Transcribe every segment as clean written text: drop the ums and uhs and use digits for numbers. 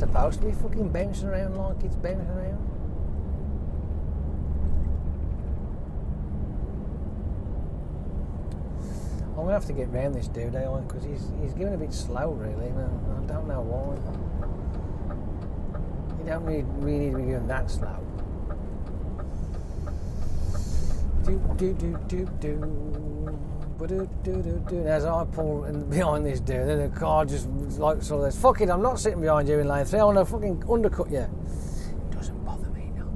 supposed to be fucking bouncing around like it's bouncing around. I'm gonna have to get round this dude, because he's going a bit slow, really. I don't know why. You don't really need to be going that slow. And as I pull behind this dude, then the car just like sort of says, "Fuck it, I'm not sitting behind you in lane 3. I want to fucking undercut you." It doesn't bother me, no.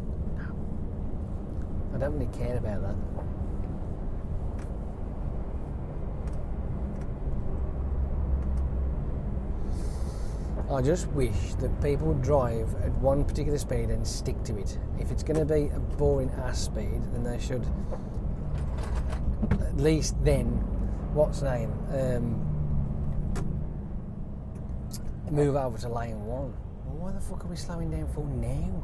I don't really care about that. I just wish that people would drive at one particular speed and stick to it. If it's going to be a boring ass speed, then they should at least then, what's the name? Move over to lane 1. Well, why the fuck are we slowing down for now?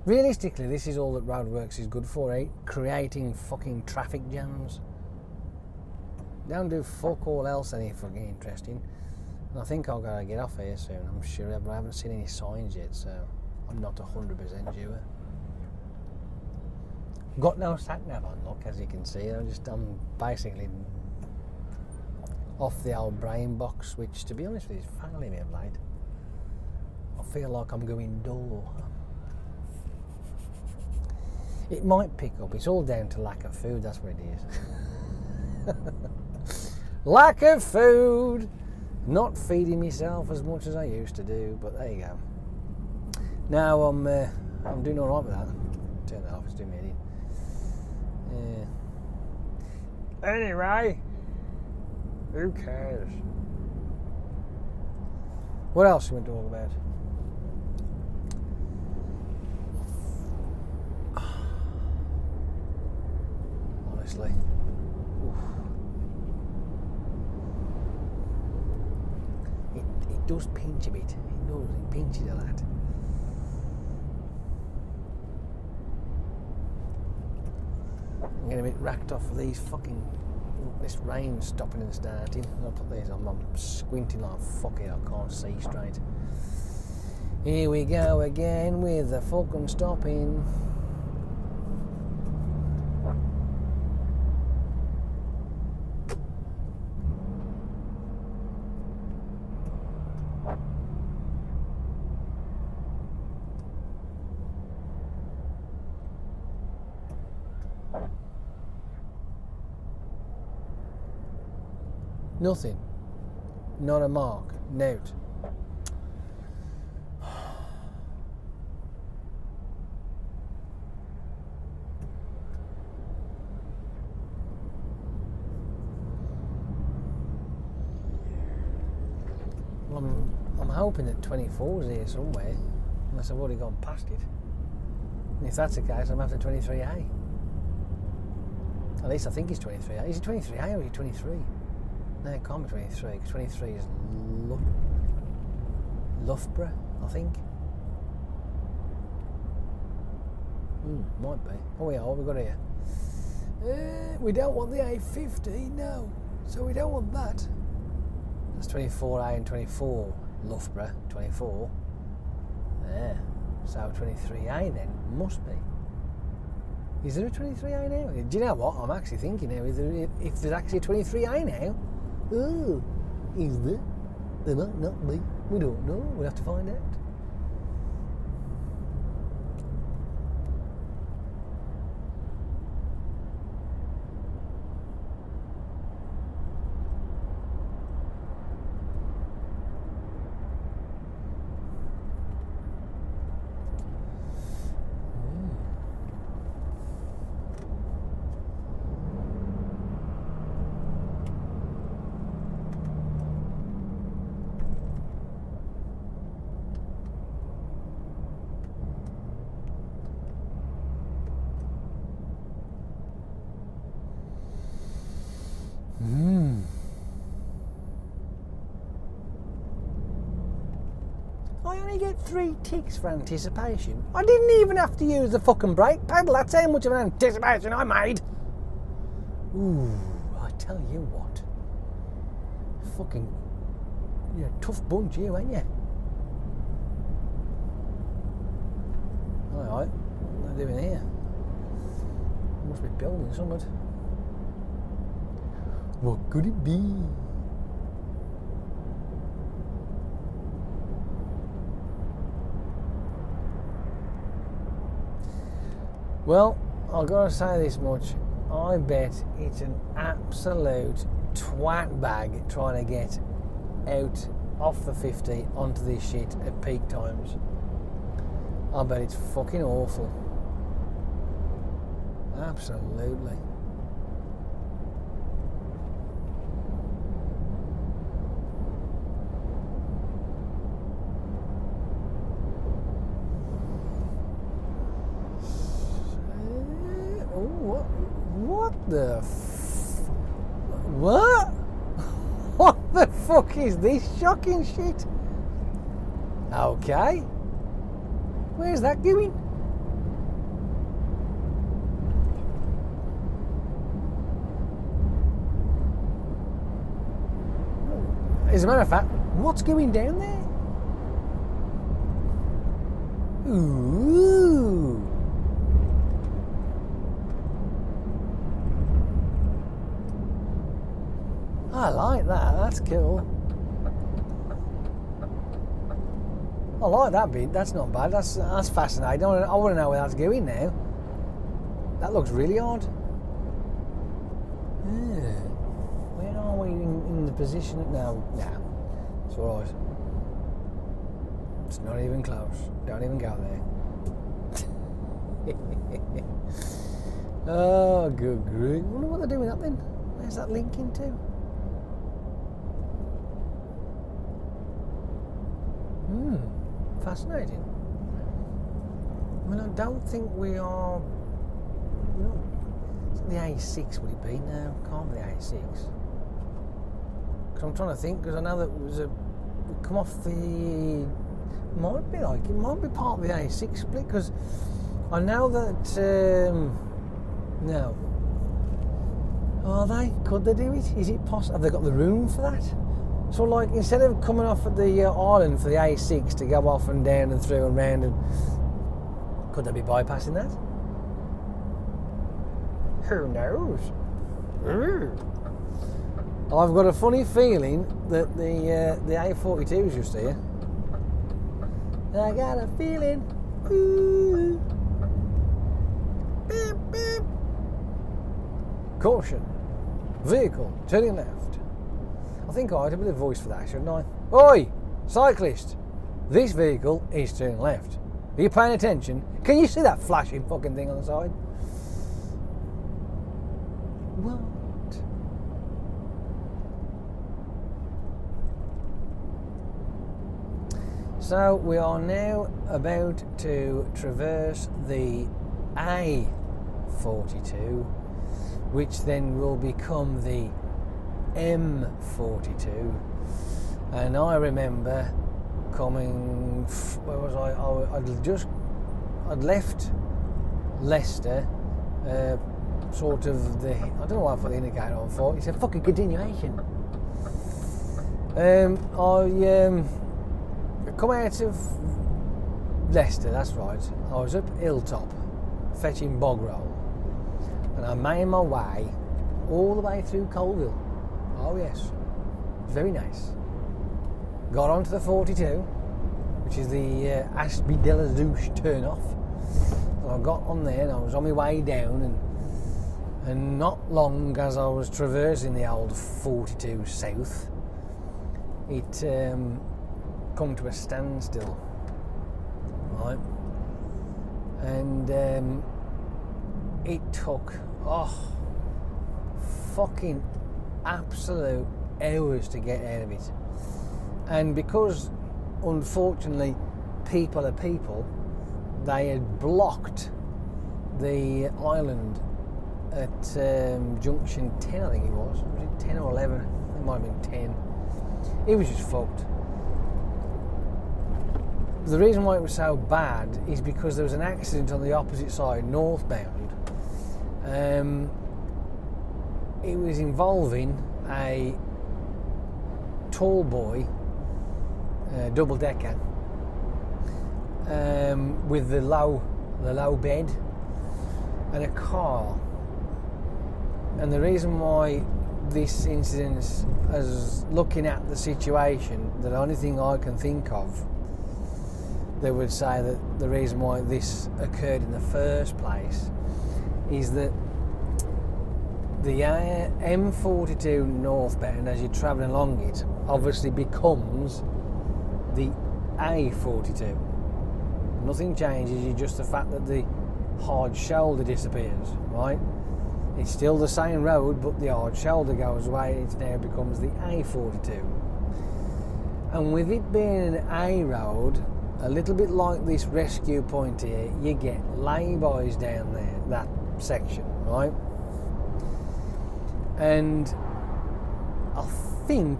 Realistically, this is all that roadworks is good for, eh? Creating fucking traffic jams. Don't do fuck all else any fucking interesting. And I think I'll gotta get off here soon, I'm sure, but I haven't seen any signs yet, so I'm not 100% sure. Got no sat-nav on, look, as you can see. I'm basically off the old brain box, which, to be honest with you, is failing me of late. I feel like I'm going dull. It might pick up. It's all down to lack of food. That's what it is. Lack of food. Not feeding myself as much as I used to do. But there you go. Now I'm doing all right with that. Turn that off. It's doing me an idiot. Anyway, who cares? What else you want to talk about? Honestly. It does pinch a bit. It does. It pinches a lot. I'm getting a bit racked off of these fucking... This rain stopping and starting. I'll put these on. I'm squinting like fuck it. I can't see straight. Here we go again with the fucking stopping. Nothing. Not a mark. Note. Well, I'm hoping that 24 is here somewhere, unless I've already gone past it. And if that's the case, I'm after 23A. At least I think it's 23A. Is it 23A or is it 23? No, it can't be 23, because 23 is Loughborough, I think. Might be. Oh yeah, what have we got here? We don't want the A50, no. So we don't want that. That's 24A and 24. Loughborough, 24. Yeah. So 23A then, must be. Is there a 23A now? Do you know what? I'm actually thinking now, if there's actually a 23A now, oh, is there? There might not be. We don't know. We'll have to find out. only get 3 ticks for anticipation. I didn't even have to use the fucking brake pedal. That's how much of an anticipation I made. Ooh, I tell you what. Fucking, you're a tough bunch, you, ain't you? Alright, what are they doing here? Must be building something. What could it be? Well, I've got to say this much. I bet it's an absolute twat bag trying to get out off the 50 onto this shit at peak times. I bet it's fucking awful. Absolutely. What the what? What the fuck is this shocking shit? Okay. Where's that going? As a matter of fact, what's going down there? Ooh. I like that, that's cool. I like that bit, that's not bad, that's fascinating. I want to know where that's going now. That looks really odd. Yeah. Where are we in the position now? Nah, it's alright. It's not even close. Don't even go there. Oh, good grief. I wonder what they're doing up then. Where's that linking to? Fascinating. I mean, I don't think we are. It's the A6, would it be now? Can't be the A6. Because I'm trying to think, because I know that was a. Come off the. Might be like, it might be part of the A6 split, because I know that. No. Are they? Could they do it? Is it possible? Have they got the room for that? So, like, instead of coming off at the island for the A6 to go off and down and through and round, and could they be bypassing that? Who knows? I've got a funny feeling that the A42 is just here. I got a feeling. Ooh. Beep, beep. Caution. Vehicle turning left. I think I had a bit of voice for that, shouldn't I? Oi, cyclist! This vehicle is turning left. Are you paying attention? Can you see that flashing fucking thing on the side? What? So we are now about to traverse the A42, which then will become the M42, and I remember coming. Where was I? I'd left Leicester, sort of the. I don't know why I put the indicator on for. It's a fucking continuation. I come out of Leicester. That's right. I was up Hilltop, fetching bog roll, and I made my way all the way through Colville. Oh yes, very nice. Got onto the 42, which is the Ashby de la Zouche turn-off. So I got on there and I was on my way down, and not long as I was traversing the old 42 south, it come to a standstill, right? And it took, fucking absolute hours to get out of it. And because unfortunately people are people, they had blocked the island at junction 10, I think it was it 10 or 11? It might have been 10. It was just fucked. the reason why it was so bad is because there was an accident on the opposite side, northbound. It was involving a tall boy, double decker, with the low bed, and a car. And the reason why this incident is, looking at the situation, the only thing I can think of that would say that the reason why this occurred in the first place is that the M42 northbound, as you're travelling along it, obviously becomes the A42. Nothing changes, it's just the fact that the hard shoulder disappears, right? It's still the same road, but the hard shoulder goes away. It now becomes the A42. And with it being an A road, a little bit like this rescue point here, you get lay-bys down there, that section, right? And I think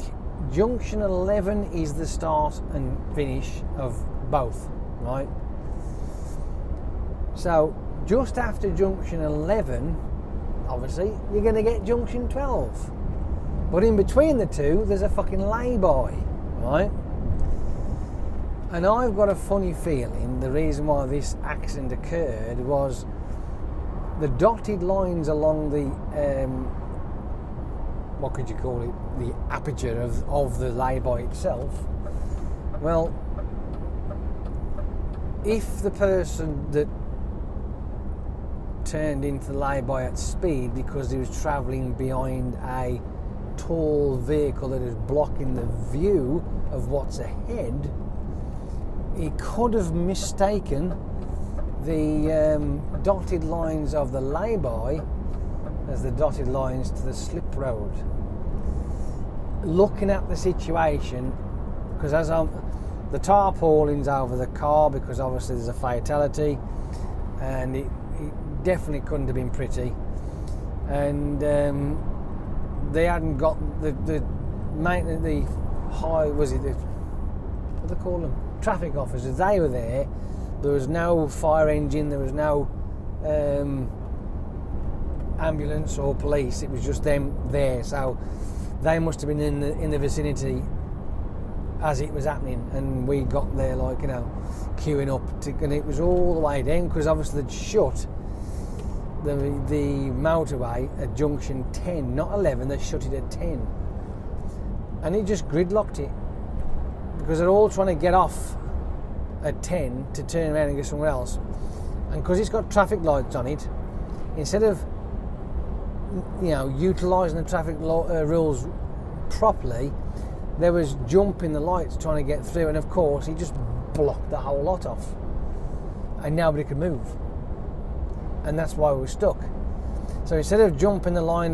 junction 11 is the start and finish of both, right? So just after junction 11, obviously, you're going to get junction 12. But in between the two, there's a fucking lay-by, right? And I've got a funny feeling the reason why this accident occurred was the dotted lines along the, what could you call it, the aperture of the lay-by itself. Well, if the person that turned into the lay-by at speed because he was travelling behind a tall vehicle that is blocking the view of what's ahead, he could have mistaken the dotted lines of the lay-by as the dotted lines to the slip road. Looking at the situation, because as the tarpaulin's over the car because obviously there's a fatality, and it definitely couldn't have been pretty, and they hadn't got the high, was it what do they call them, traffic officers, they were there. There was no fire engine, there was no ambulance or police, it was just them there, so they must have been in the vicinity as it was happening, and we got there, like, you know, queuing up and it was all the way down because obviously they'd shut the motorway at junction 10, not 11, they shut it at 10, and it just gridlocked it because they're all trying to get off at 10 to turn around and go somewhere else, and because it's got traffic lights on it, instead of, you know, utilising the traffic rules properly, there was jumping the lights trying to get through, and of course he just blocked the whole lot off and nobody could move, and that's why we were stuck. So instead of jumping the line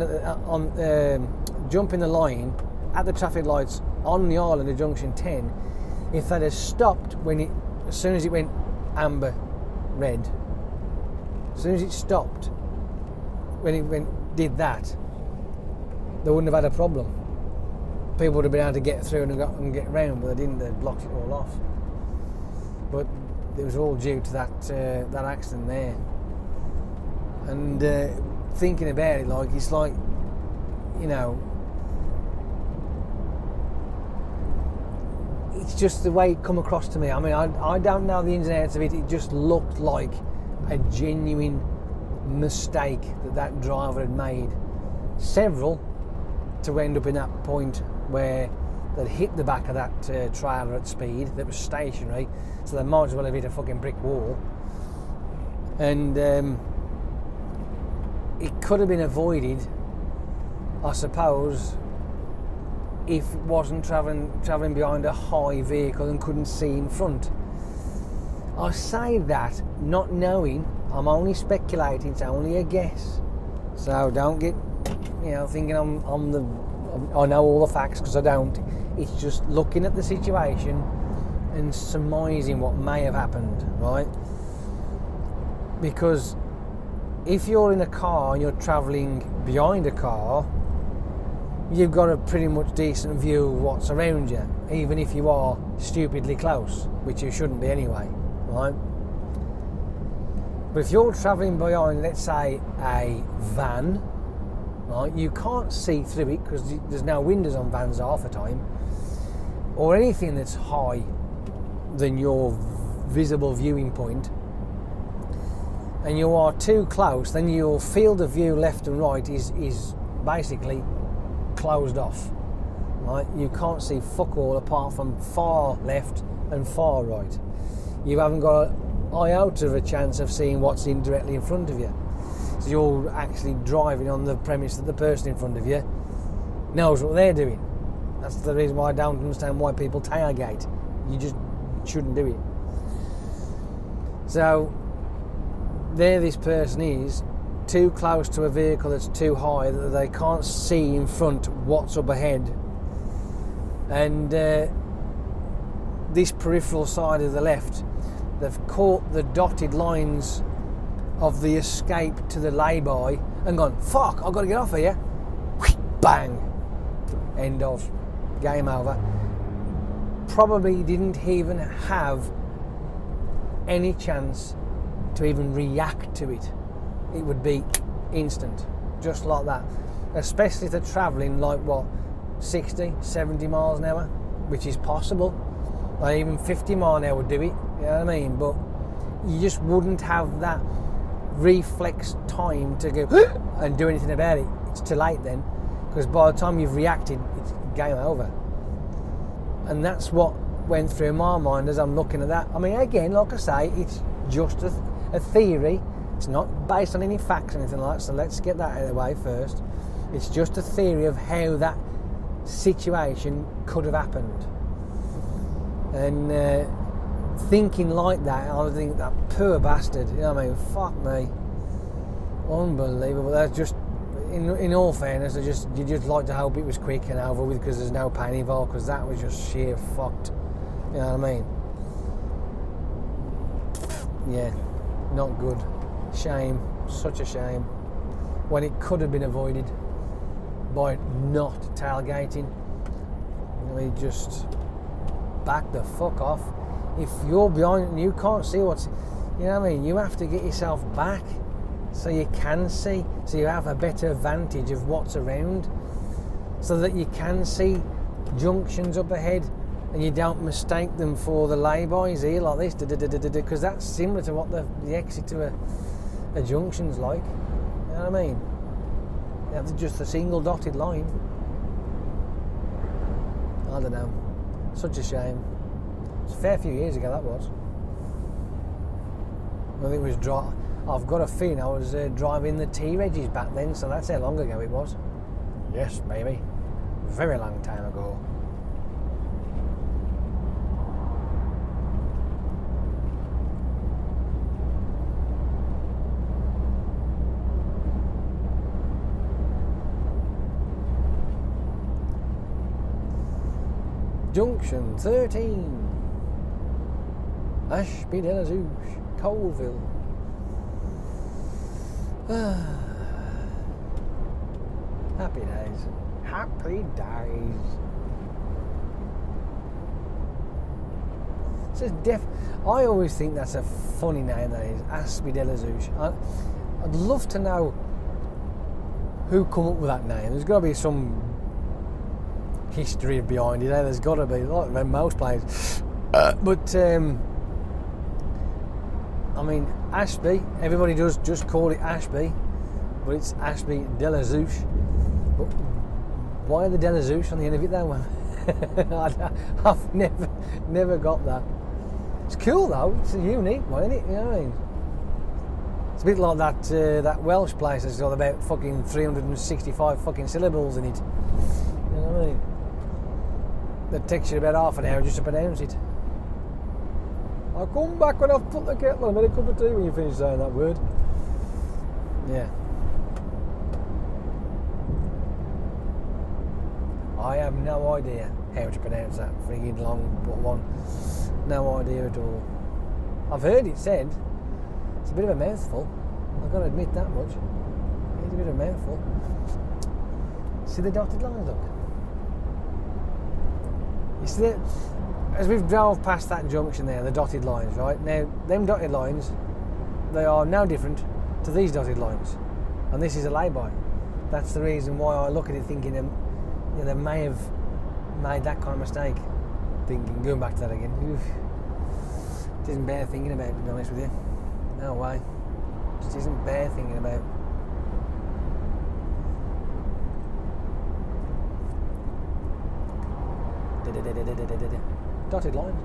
jumping the line at the traffic lights on the island of junction 10, if they'd have stopped as soon as it went amber red, as soon as it stopped when it did that, they wouldn't have had a problem. People would have been able to get through and get round, but they didn't. They blocked it all off. But it was all due to that accident there. And thinking about it, like, it's like, you know, it's just the way it come across to me. I mean, I don't know the ins and outs of it. It just looked like a genuine mistake that driver had made, several, to end up in that point where they'd hit the back of that trailer at speed that was stationary, so they might as well have hit a fucking brick wall. And it could have been avoided, I suppose, if it wasn't travelling behind a high vehicle and couldn't see in front. I say that not knowing, I'm only speculating, it's only a guess. So don't get, you know, thinking I know all the facts, because I don't. It's just looking at the situation and surmising what may have happened, right? Because if you're in a car and you're travelling behind a car, you've got a pretty much decent view of what's around you, even if you are stupidly close, which you shouldn't be anyway, right? But if you're travelling behind, let's say, a van, right, you can't see through it because there's no windows on vans half the time, or anything that's high than your visible viewing point, and you are too close, then your field of view left and right is basically closed off, right? You can't see fuck all apart from far left and far right. You haven't got an iota of a chance of seeing what's directly in front of you. So you're actually driving on the premise that the person in front of you knows what they're doing. That's the reason why I don't understand why people tailgate. You just shouldn't do it. So there this person is, too close to a vehicle that's too high that they can't see in front what's up ahead, and this peripheral side of the left, they've caught the dotted lines of the escape to the lay-by and gone, fuck, I've got to get off here. Bang, end of, game over. Probably didn't even have any chance to even react to it. It would be instant, just like that. Especially if they're travelling like, what, 60, 70 miles an hour, which is possible. Like even 50 miles an hour would do it, you know what I mean? But you just wouldn't have that reflex time to go and do anything about it. It's too late then, because by the time you've reacted, it's game over. And that's what went through my mind as I'm looking at that. I mean, again, like I say, it's just a theory. It's not based on any facts or anything like that, so let's get that out of the way first. It's just a theory of how that situation could have happened. And thinking like that, I think that poor bastard, you know what I mean? Fuck me. Unbelievable. That's just, in all fairness, you just like to hope it was quick and over with because there's no pain involved, because that was just sheer fucked. You know what I mean? Yeah, not good. Shame, such a shame. When it could have been avoided by not tailgating. We just back the fuck off. If you're behind and you can't see what's, you know what I mean, you have to get yourself back so you can see, so you have a better vantage of what's around, so that you can see junctions up ahead and you don't mistake them for the lay-bys here like this, because that's similar to what the exit to a junction's like. You know what I mean? You have just a single dotted line. I don't know. Such a shame. It's a fair few years ago that was. I think it was I've got a feeling I was driving the T-Reggies back then, so that's how long ago it was. Yes, maybe. Very long time ago. Junction 13, Ashby de la Zouche, Colville. Happy days. Happy days. I always think that's a funny name, that is, Ashby de la Zouche. I'd love to know who come up with that name. There's got to be some history behind it. There's got to be, like most places. But I mean, Ashby, everybody does just call it Ashby, but it's Ashby de la Zouche. But why the de la Zouche on the end of it though? I've never got that. It's cool though, it's a unique one, isn't it? You know what I mean? It's a bit like that Welsh place that's got about fucking 365 fucking syllables in it. You know what I mean? That takes you about half an hour just to pronounce it. I'll come back when I've put the kettle on, made a cup of tea when you finish saying that word. Yeah. I have no idea how to pronounce that frigging long one. No idea at all. I've heard it said. It's a bit of a mouthful. I've got to admit that much. It's a bit of a mouthful. See the dotted lines, look. You see it? As we've drove past that junction there, the dotted lines, right? Now, them dotted lines, they are now different to these dotted lines. And this is a lay-by. That's the reason why I look at it thinking they may have made that kind of mistake. Thinking, going back to that again. Oof. It isn't bear thinking about, to be honest with you. No way. Just isn't bear thinking about. Dotted lines.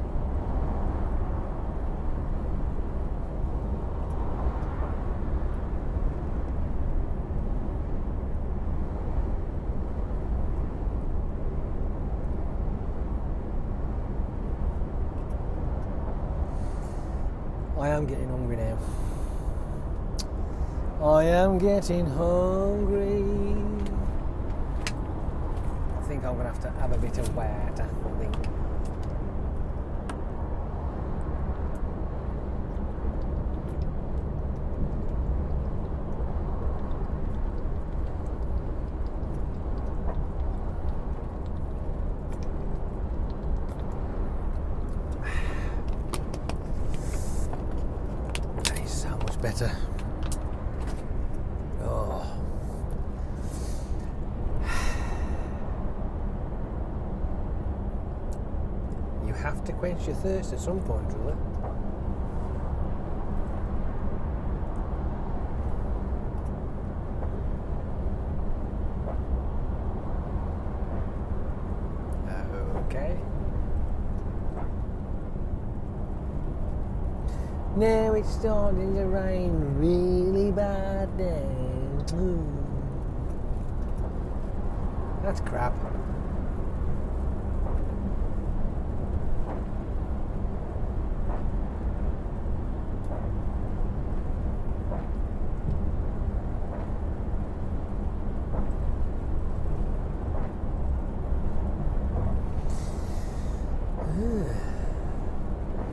I am getting hungry now. I am getting hungry. I think I'm going to have to have a bit of water, I think. That is so much better. Oh. You have to quench your thirst at some point, really. Okay. Now it's starting to rain really bad now. That's crap.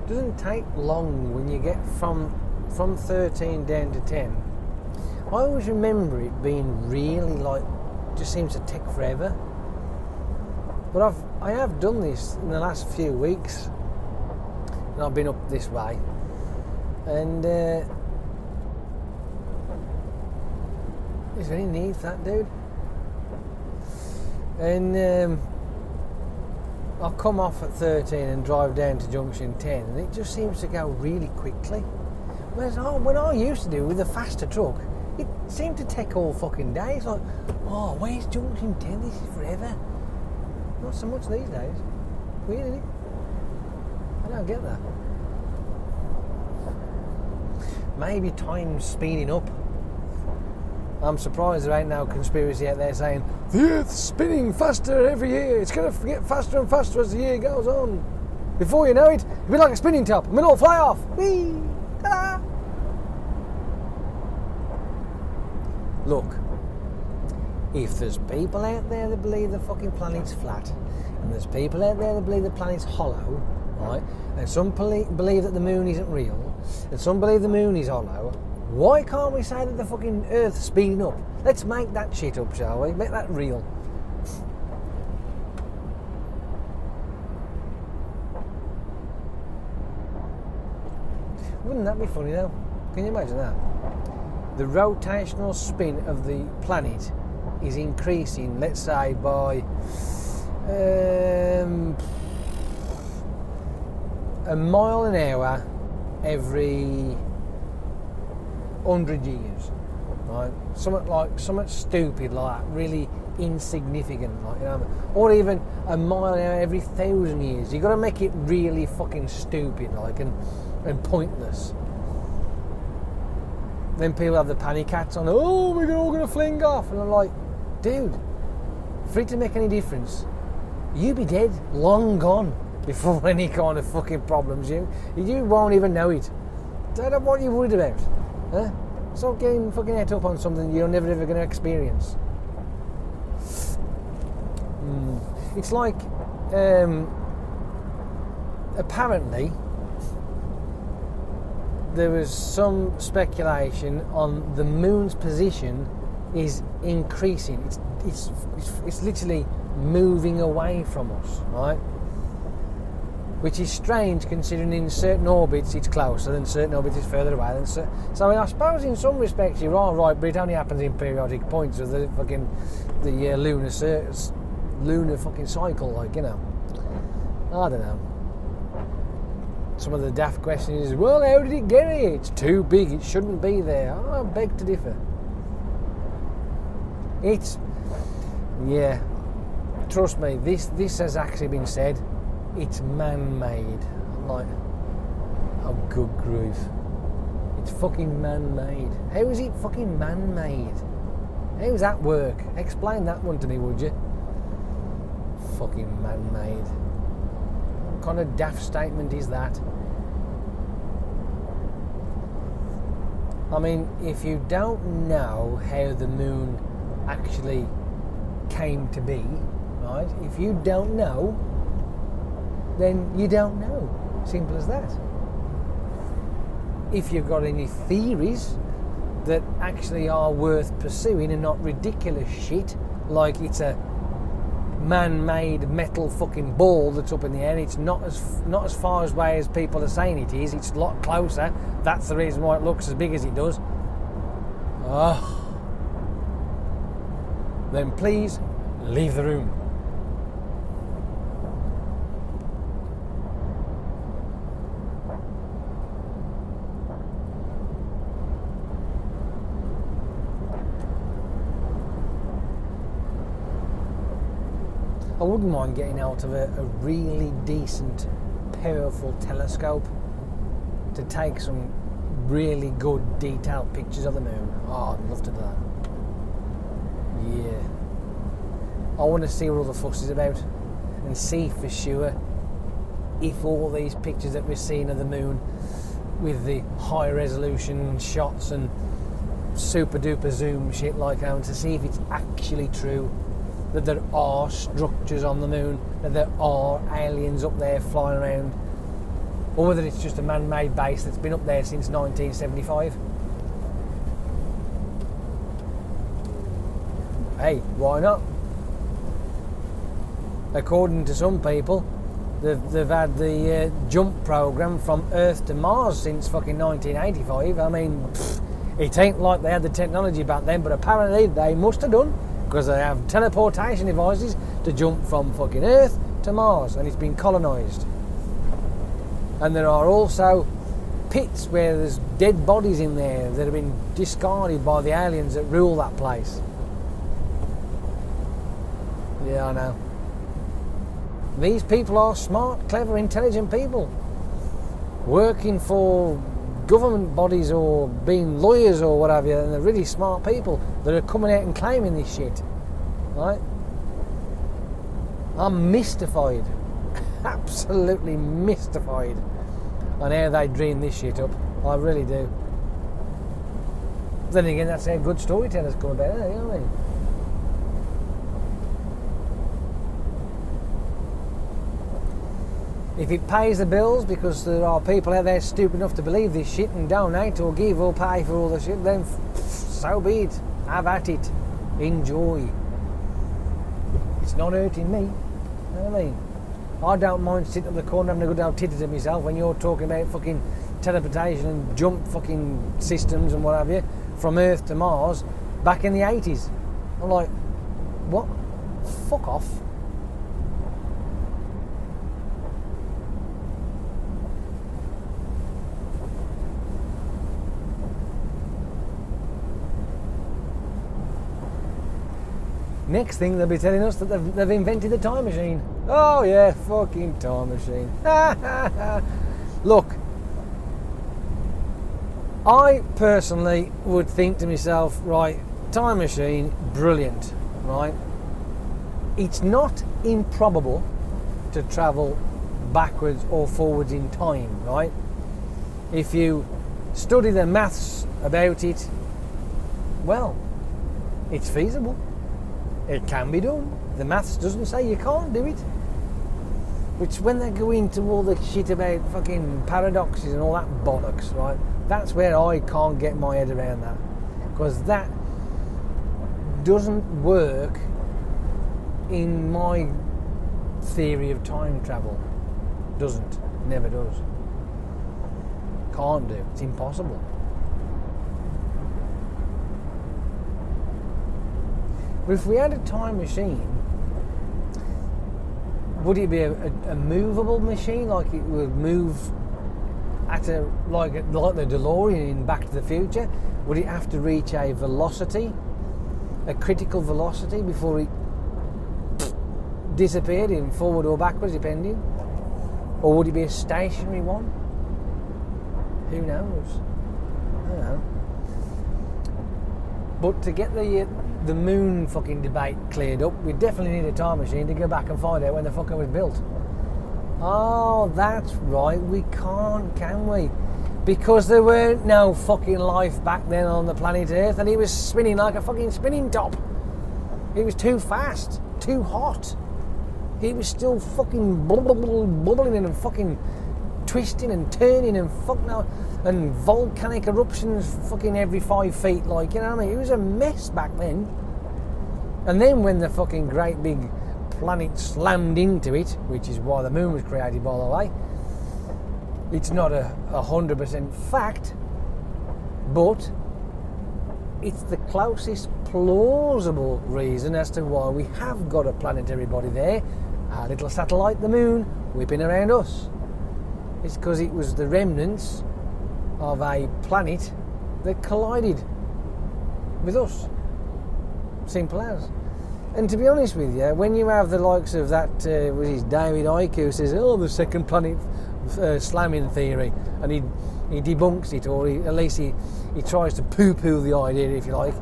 Doesn't take long when you get from 13 down to 10. I always remember it being really just seems to take forever. But I have done this in the last few weeks, and I've been up this way, and there's any need for that, dude. And I'll come off at 13 and drive down to junction 10, and it just seems to go really quickly. Whereas when I used to do with a faster truck, it seemed to take all fucking days. Like, oh, where's junction 10? This is forever. Not so much these days. Weird, isn't it? I don't get that. Maybe time's speeding up. I'm surprised there ain't no conspiracy out there saying the Earth's spinning faster every year. It's going to get faster and faster as the year goes on. Before you know it, it'll be like a spinning top, and it'll fly off. Whee! Ta-da! Look, if there's people out there that believe the fucking planet's flat, and there's people out there that believe the planet's hollow, right, and some believe that the moon isn't real, and some believe the moon is hollow, why can't we say that the fucking Earth's speeding up? Let's make that shit up, shall we? Make that real. Wouldn't that be funny though? Can you imagine that? The rotational spin of the planet is increasing, let's say, by a mile an hour every 100 years, right? Something stupid like that, really insignificant, like, you know, or even a mile an hour every 1,000 years. You got to make it really fucking stupid, like, and pointless. Then people have the panic hats on. Oh, we're all going to fling off, and I'm like, dude, for it to make any difference, you be dead, long gone, before any kind of fucking problems. You won't even know it. Don't know what you're worried about. Huh? Stop getting fucking head up on something you're never ever going to experience. It's like, apparently, there was some speculation on the moon's position is increasing. It's literally moving away from us, right? Which is strange considering in certain orbits it's closer and certain orbits it's further away than so I suppose in some respects you're all right, but it only happens in periodic points of the fucking lunar fucking cycle, like, you know. I don't know. Some of the daft question is, well, how did it get here? It's too big, it shouldn't be there. I beg to differ. Trust me, this has actually been said. It's man-made. I'm like, oh, good grief. It's fucking man-made. How is it fucking man-made? How does that work? Explain that one to me, would you? Fucking man-made. What kind of daft statement is that? I mean, if you don't know how the moon actually came to be, right? If you don't know, then you don't know. Simple as that. If you've got any theories that actually are worth pursuing and not ridiculous shit, like it's a man-made metal fucking ball that's up in the air, it's not as far away as people are saying it is, it's a lot closer, that's the reason why it looks as big as it does. Then please leave the room. I wouldn't mind getting out of a really decent, powerful telescope to take some really good, detailed pictures of the moon. Oh, I'd love to do that. Yeah. I want to see what all the fuss is about and see for sure if all these pictures that we're seeing of the moon with the high resolution shots and super duper zoom shit like that, to see if it's actually true that there are structures on the moon, that there are aliens up there flying around, or whether it's just a man-made base that's been up there since 1975. Hey, why not? According to some people, they've had the jump program from Earth to Mars since fucking 1985. I mean, it ain't like they had the technology back then, but apparently they must have done, because they have teleportation devices to jump from fucking Earth to Mars, and it's been colonised. And there are also pits where there's dead bodies in there that have been discarded by the aliens that rule that place. Yeah, I know. These people are smart, clever, intelligent people, working for government bodies or being lawyers or whatever, and they're really smart people that are coming out and claiming this shit, right? I'm mystified, absolutely mystified on how they dream this shit up. I really do. Then again, that's how good storytellers come about, you know what I mean? If it pays the bills, because there are people out there stupid enough to believe this shit and donate or give or pay for all the shit, then so be it. Have at it. Enjoy. It's not hurting me. You know what I mean? I don't mind sitting up the corner having a good old titty to myself when you're talking about fucking teleportation and jump fucking systems and what have you from Earth to Mars back in the 80s. I'm like, what? Fuck off. Next thing they'll be telling us that they've invented the time machine. Oh yeah, fucking time machine. Look, I personally would think to myself, right, time machine, brilliant, right? It's not improbable to travel backwards or forwards in time, right? If you study the maths about it, well, it's feasible. It can be done. The maths doesn't say you can't do it. Which, when they go into all the shit about fucking paradoxes and all that bollocks, right, that's where I can't get my head around that. Because that doesn't work in my theory of time travel. Doesn't. Never does. Can't do. It's impossible. But if we had a time machine, would it be a movable machine, like it would move at a like the DeLorean in Back to the Future? Would it have to reach a velocity, a critical velocity, before it disappeared in forward or backwards, depending? Or would it be a stationary one? Who knows? I don't know. But to get the moon fucking debate cleared up, we definitely need a time machine to go back and find out when the fuck it was built. Oh, that's right, we can't, can we? Because there weren't no fucking life back then on the planet Earth, and it was spinning like a fucking spinning top. It was too fast, too hot. It was still fucking bubbling and fucking twisting and turning and fucking out, and volcanic eruptions fucking every 5 feet, like, you know what I mean? It was a mess back then. And then when the fucking great big planet slammed into it, which is why the moon was created, by the way, it's not a 100% fact, but it's the closest plausible reason as to why we have got a planetary body there, our little satellite, the moon, whipping around us. It's because it was the remnants of a planet that collided with us. Simple as. And to be honest with you, when you have the likes of that, was his David Icke, who says, oh, the second planet slamming theory, and he debunks it, or at least he tries to poo-poo the idea, if you like.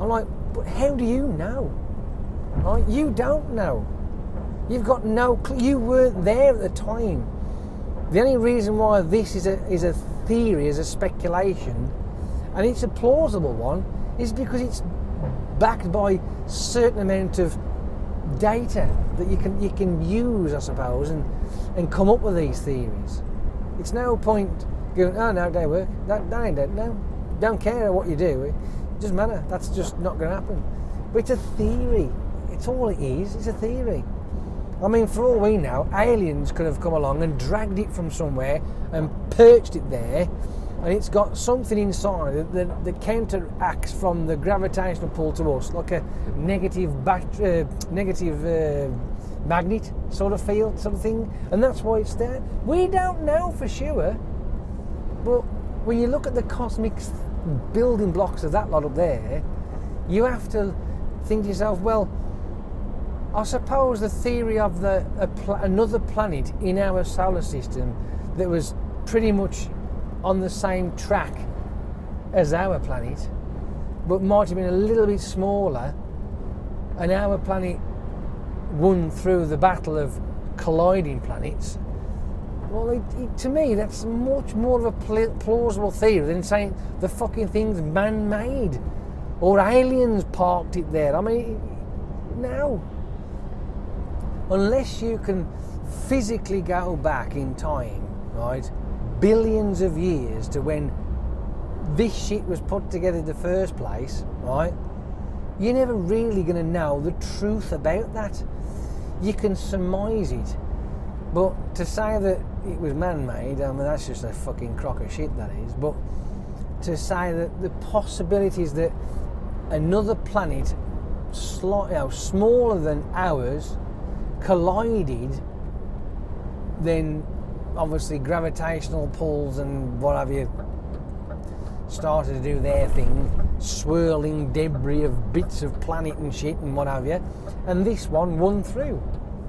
I'm like, but how do you know? Right? You don't know. You've got no clue. You weren't there at the time. The only reason why this is a theory, is a speculation, and it's a plausible one, is because it's backed by a certain amount of data that you can use, I suppose, and come up with these theories. It's no point going, oh no, it don't work. That ain't it. No, don't care what you do. It doesn't matter. That's just not going to happen. But it's a theory. It's all it is. It's a theory. I mean, for all we know, aliens could have come along and dragged it from somewhere and perched it there, and it's got something inside that counteracts from the gravitational pull to us, like a negative magnet sort of field, sort of thing, and that's why it's there. We don't know for sure, but when you look at the cosmic building blocks of that lot up there, you have to think to yourself, well, I suppose the theory of another planet in our solar system that was pretty much on the same track as our planet, but might have been a little bit smaller, and our planet won through the battle of colliding planets. Well, to me, that's much more of a plausible theory than saying the fucking thing's man-made or aliens parked it there. I mean, no. Unless you can physically go back in time, right, billions of years to when this shit was put together in the first place, right, you're never really going to know the truth about that. You can surmise it, but to say that it was man-made, I mean, that's just a fucking crock of shit, that is. But to say that the possibilities that another planet smaller than ours collided, then obviously gravitational pulls and what have you started to do their thing, swirling debris of bits of planet and shit and what have you, and this one won through,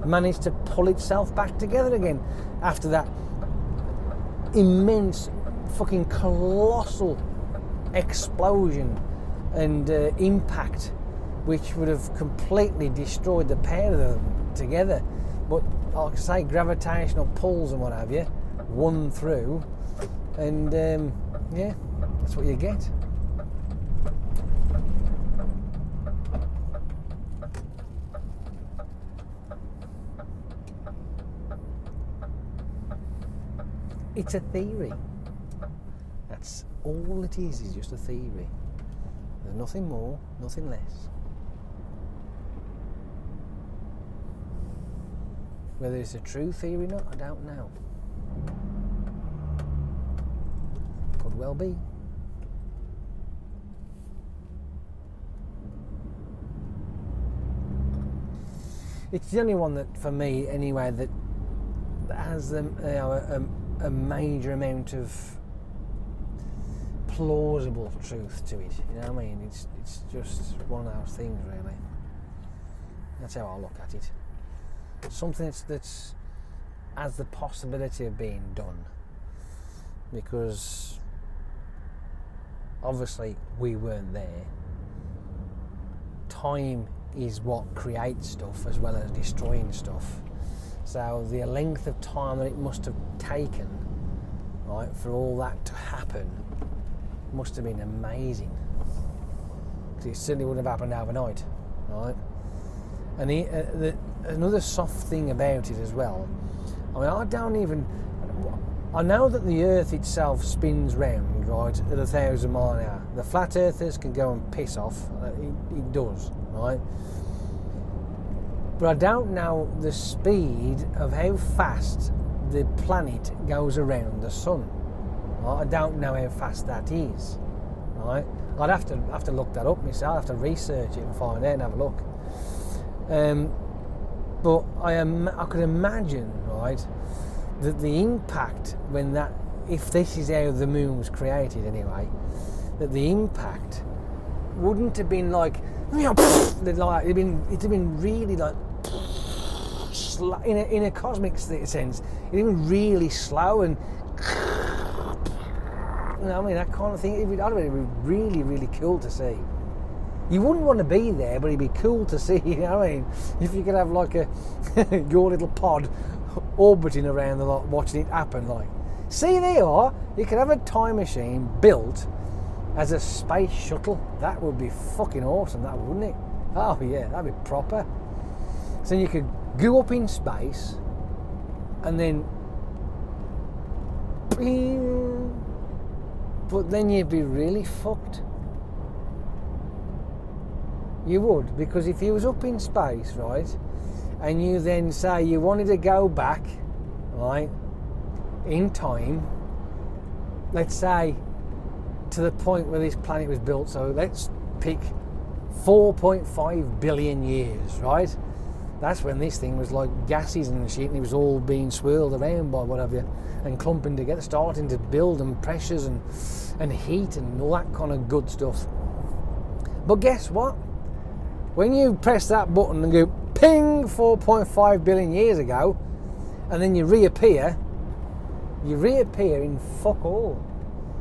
managed to pull itself back together again after that immense fucking colossal explosion and impact, which would have completely destroyed the pair of them together. But like I say, gravitational pulls and what have you won through, and yeah, that's what you get. It's a theory. That's all it is just a theory. There's nothing more, nothing less. Whether it's a true theory or not, I don't know. Could well be. It's the only one that, for me anyway, that has a major amount of plausible truth to it. You know what I mean? It's just one of those things, really. That's how I look at it. Something that's has the possibility of being done, because obviously we weren't there. Time is what creates stuff as well as destroying stuff. So the length of time that it must have taken, right, for all that to happen must have been amazing. Because it certainly wouldn't have happened overnight, right? And another soft thing about it as well, I mean, I know that the Earth itself spins round, right, at 1,000 miles an hour. The flat earthers can go and piss off. It does, right? But I don't know the speed of how fast the planet goes around the sun. Right? I don't know how fast that is, right? I'd have to look that up myself. I'd have to research it and find out and have a look. But I could imagine, right, that the impact if this is how the moon was created anyway, that the impact wouldn't have been like it'd have been really like in a cosmic sense, it'd been really slow and you know what I mean, that kind of thing. It'd be really, really cool to see. You wouldn't want to be there, but it'd be cool to see, you know what I mean? If you could have like your little pod orbiting around the lot, watching it happen, like. See, there you are. You could have a time machine built as a space shuttle. That would be fucking awesome, that wouldn't it? Oh yeah, that'd be proper. So you could go up in space and then but then you'd be really fucked. You would, because if you was up in space, right, and you then say you wanted to go back, right, in time, let's say to the point where this planet was built, so let's pick 4.5 billion years, right? That's when this thing was like gases and shit, and it was all being swirled around by whatever, and clumping together, starting to build, and pressures and heat and all that kind of good stuff. But guess what? When you press that button and go ping 4.5 billion years ago, and then you reappear in fuck all.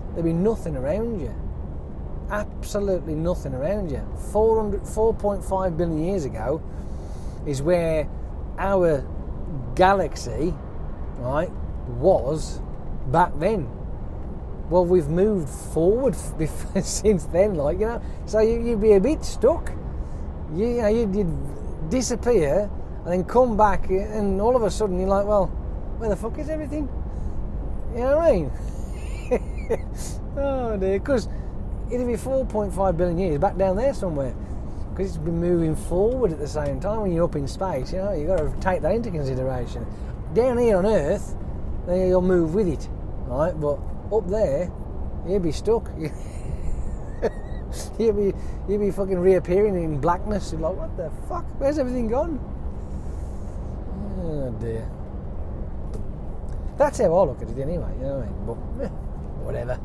There'll be nothing around you. Absolutely nothing around you. 4.5 billion years ago is where our galaxy, right, was back then. Well, we've moved forward since then, like, you know, so you'd be a bit stuck. You know, you'd disappear and then come back, and all of a sudden you're like, well, where the fuck is everything? You know what I mean? Oh dear, because it'd be 4.5 billion years back down there somewhere, because it's been moving forward at the same time. When you're up in space, you know, you've got to take that into consideration. Down here on Earth, then you'll move with it, right? But up there, you'd be stuck. You'd be fucking reappearing in blackness. You're like, what the fuck? Where's everything gone? Oh dear. That's how I look at it anyway, you know what I mean? But whatever.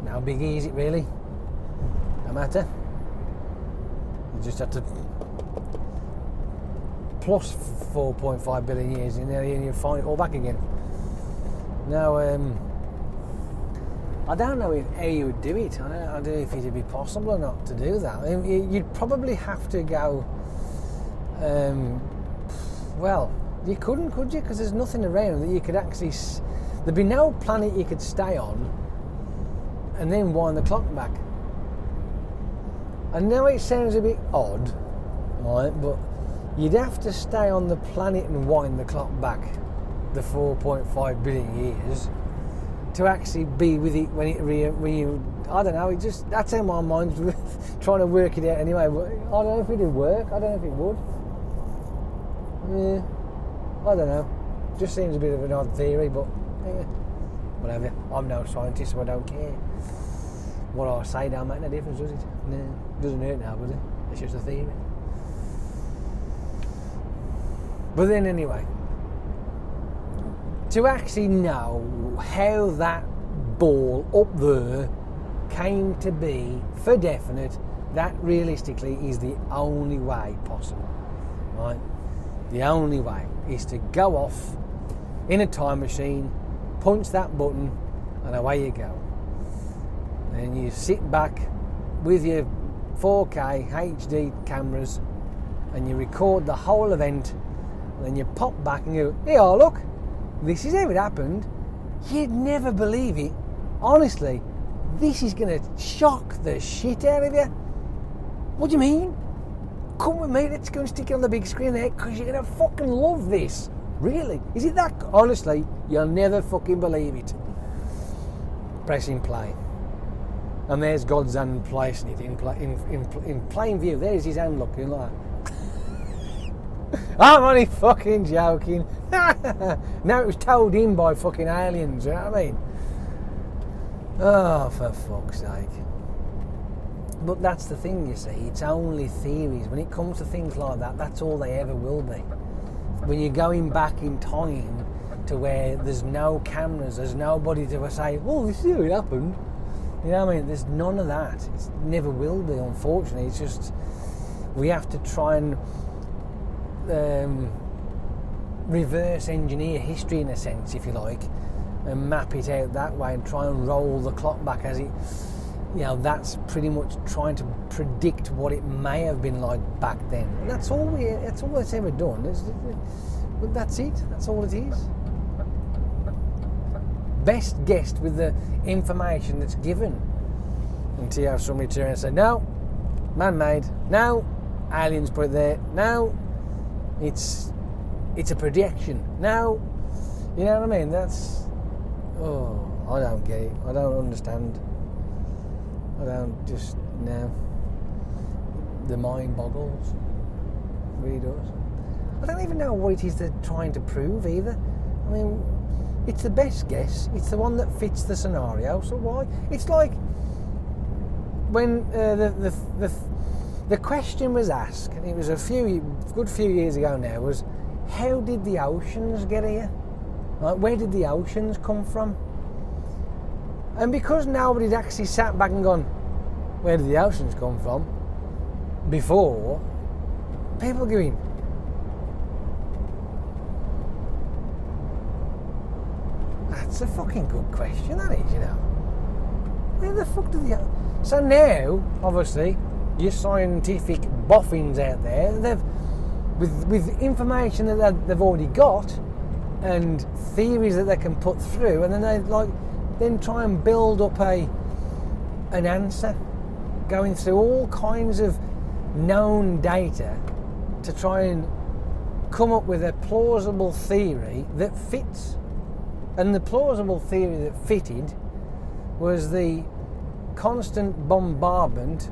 How big is it really? No matter. You just have to plus 4.5 billion years in there and you find it all back again. Now, I don't know how you would do it. I don't know if it'd be possible or not to do that. I mean, you'd probably have to go. Well, you couldn't, could you? Because there's nothing around that you could actually. There'd be no planet you could stay on, and then wind the clock back. I know it sounds a bit odd, right? But you'd have to stay on the planet and wind the clock back the 4.5 billion years to actually be with it when you I don't know, that's how my mind's trying to work it out anyway. I don't know if it'd work, I don't know if it would. Yeah, I don't know. Just seems a bit of an odd theory, but yeah, whatever. I'm no scientist, so I don't care. What I say don't make no difference, does it? No, it doesn't hurt now, does it? It's just a theory. But then anyway, to actually know how that ball up there came to be for definite, that realistically is the only way possible, right? The only way is to go off in a time machine, punch that button, and away you go. And you sit back with your 4K HD cameras and you record the whole event, and then you pop back and go, hey, oh look, this is how it happened. You'd never believe it. Honestly, this is going to shock the shit out of you. What do you mean? Come with me, let's go and stick it on the big screen there, because you're going to fucking love this. Really? Is it that? Honestly, you'll never fucking believe it. Pressing play. And there's God's hand placing it in plain view. There's his hand looking like I'm only fucking joking. No, it was told in by fucking aliens, you know what I mean? Oh, for fuck's sake. But that's the thing, you see, it's only theories. When it comes to things like that, that's all they ever will be. When you're going back in time to where there's no cameras, there's nobody to say, oh, this is how it happened. You know what I mean? There's none of that. It never will be, unfortunately. It's just, we have to try and reverse engineer history in a sense, if you like, and map it out that way and try and roll the clock back as it, you know, that's pretty much trying to predict what it may have been like back then. And that's all it's ever done. But that's it. That's all it is. Best guessed with the information that's given. Until you have somebody turn and say, no, man-made, no, aliens put it there, no, it's a projection, no, you know what I mean? That's, oh, I don't get it. I don't understand. I don't just, no. The mind boggles. It really does. I don't even know what it is they're trying to prove either. I mean, it's the best guess. It's the one that fits the scenario. So why? It's like when the question was asked, and it was a good few years ago now, was how did the oceans get here? Like, where did the oceans come from? And because nobody'd actually sat back and gone, where did the oceans come from? Before, people going, that's a fucking good question, that is, you know. Where the fuck did the... So now, obviously, your scientific boffins out there, they've, with information that they've already got, and theories that they can put through, and then they then try and build up an answer, going through all kinds of known data to try and come up with a plausible theory that fits. And the plausible theory that fitted was the constant bombardment,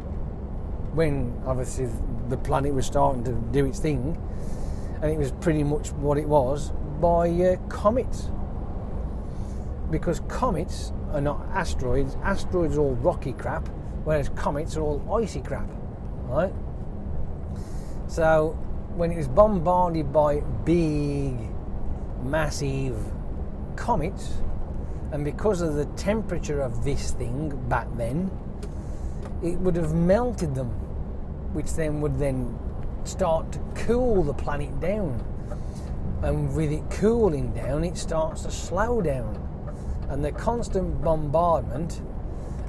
when obviously the planet was starting to do its thing, and it was pretty much what it was, by comets. Because comets are not asteroids. Asteroids are all rocky crap, whereas comets are all icy crap, right? So when it was bombarded by big, massive comets, and because of the temperature of this thing back then, it would have melted them, which then would then start to cool the planet down. And with it cooling down, it starts to slow down. And the constant bombardment,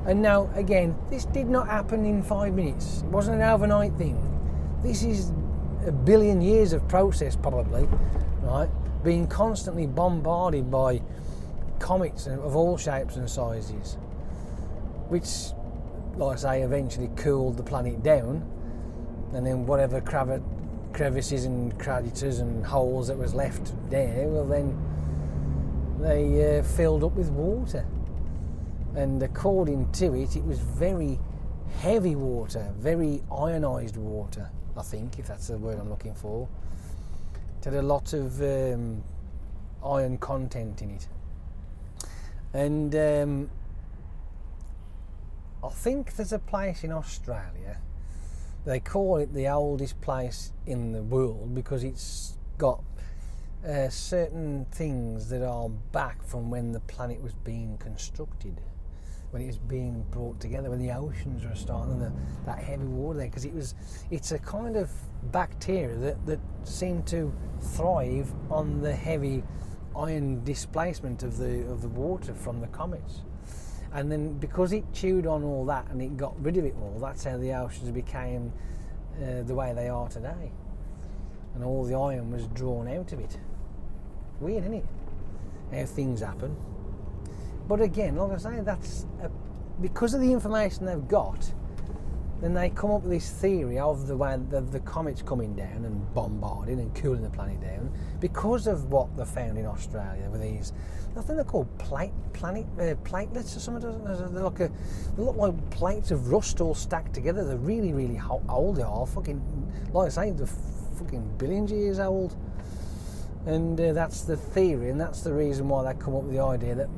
and now again, this did not happen in 5 minutes. It wasn't an overnight thing. This is a billion years of process, probably, right? Being constantly bombarded by comets of all shapes and sizes, which, like I say, eventually cooled the planet down, and then whatever crevices and craters and holes that was left there, well then they filled up with water, and according to it, it was very heavy water, very ionised water, I think, if that's the word I'm looking for. It had a lot of iron content in it. And I think there's a place in Australia, they call it the oldest place in the world because it's got certain things that are back from when the planet was being constructed, when it was being brought together, when the oceans were starting, and that heavy water there, because it's a kind of bacteria that seemed to thrive on the heavy iron displacement of the water from the comets. And then because it chewed on all that and it got rid of it all, that's how the oceans became the way they are today. And all the iron was drawn out of it. Weird, isn't it? How things happen. But again, like I say, that's because of the information they've got, then they come up with this theory of the way the comets coming down and bombarding and cooling the planet down because of what they found in Australia with these, I think they're called platelets or something. They look like plates of rust all stacked together. They're really, really old. They are fucking, like I say, they're fucking billions of years old. And that's the theory, and that's the reason why they come up with the idea that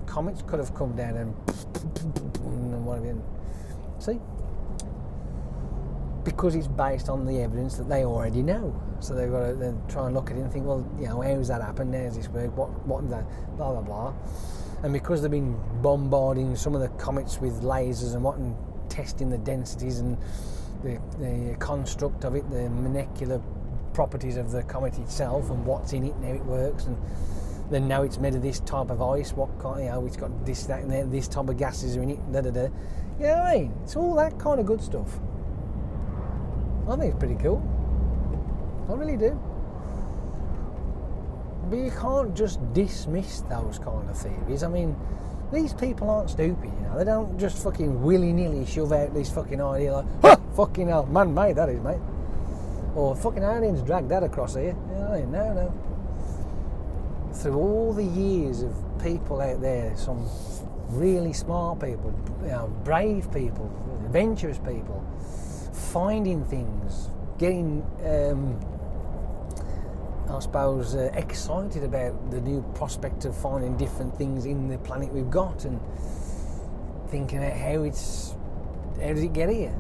comets could have come down and what have you. See? Because it's based on the evidence that they already know. So they've got to then try and look at it and think, well, you know, how's that happened? How's this work? What is that? Blah, blah, blah. And because they've been bombarding some of the comets with lasers and testing the densities and the construct of it, the molecular properties of the comet itself and what's in it and how it works, and then now it's made of this type of ice, what kind, you know, it's got this, that and there, this type of gases are in it, da da da. You know what I mean? It's all that kind of good stuff. I think it's pretty cool. I really do. But you can't just dismiss those kind of theories. I mean, these people aren't stupid, you know. They don't just fucking willy-nilly shove out this fucking idea like, ha! Fucking hell, man-made that is, mate. Or fucking aliens dragged that across here. You know what I mean? No. Through all the years of people out there, some really smart people, you know, brave people, adventurous people, finding things, getting, I suppose, excited about the new prospect of finding different things in the planet we've got, and thinking about how does it get here?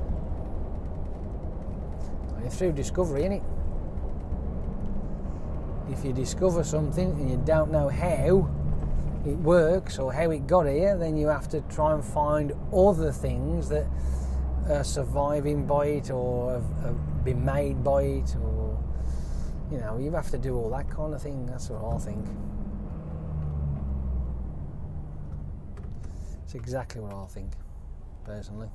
Through discovery, innit? If you discover something and you don't know how it works or how it got here, then you have to try and find other things that are surviving by it or have been made by it, or, you know, you have to do all that kind of thing. That's what I think. It's exactly what I think, personally.